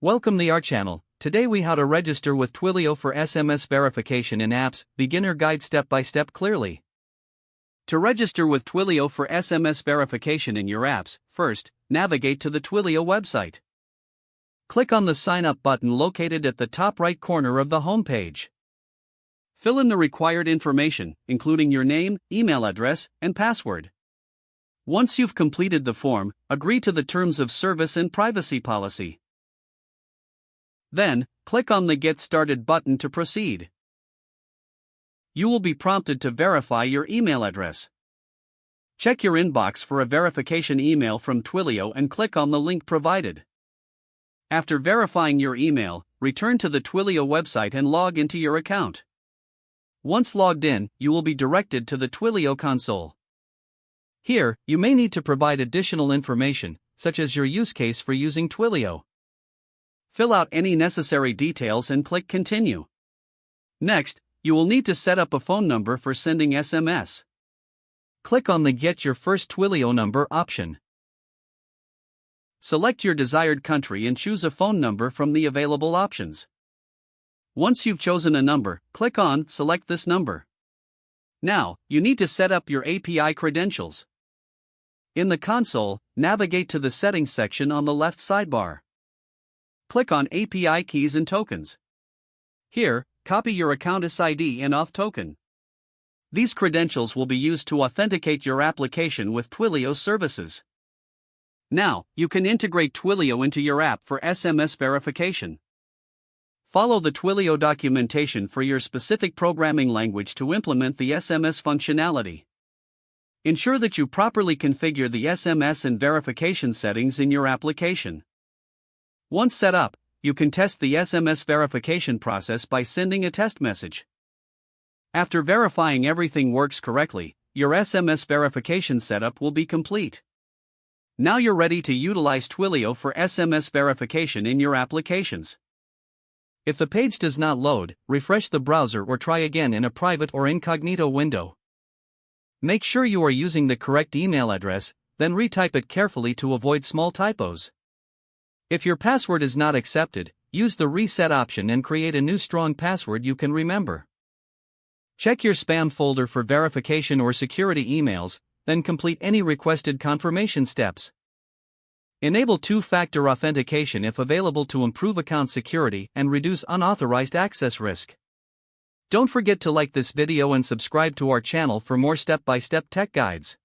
Welcome to our channel. Today we how to register with Twilio for SMS verification in apps, beginner guide step by step clearly. To register with Twilio for SMS verification in your apps, first, navigate to the Twilio website. Click on the sign up button located at the top right corner of the home page. Fill in the required information, including your name, email address, and password. Once you've completed the form, agree to the terms of service and privacy policy. Then, click on the Get Started button to proceed. You will be prompted to verify your email address. Check your inbox for a verification email from Twilio and click on the link provided. After verifying your email, return to the Twilio website and log into your account. Once logged in, you will be directed to the Twilio console. Here, you may need to provide additional information, such as your use case for using Twilio. Fill out any necessary details and click Continue. Next, you will need to set up a phone number for sending SMS. Click on the Get Your First Twilio Number option. Select your desired country and choose a phone number from the available options. Once you've chosen a number, click on Select this number. Now, you need to set up your API credentials. In the console, navigate to the Settings section on the left sidebar. Click on API Keys and Tokens. Here, copy your account SID and auth token. These credentials will be used to authenticate your application with Twilio services. Now, you can integrate Twilio into your app for SMS verification. Follow the Twilio documentation for your specific programming language to implement the SMS functionality. Ensure that you properly configure the SMS and verification settings in your application. Once set up, you can test the SMS verification process by sending a test message. After verifying everything works correctly, your SMS verification setup will be complete. Now you're ready to utilize Twilio for SMS verification in your applications. If the page does not load, refresh the browser or try again in a private or incognito window. Make sure you are using the correct email address, then retype it carefully to avoid small typos. If your password is not accepted, use the reset option and create a new strong password you can remember. Check your spam folder for verification or security emails, then complete any requested confirmation steps. Enable two-factor authentication if available to improve account security and reduce unauthorized access risk. Don't forget to like this video and subscribe to our channel for more step-by-step tech guides.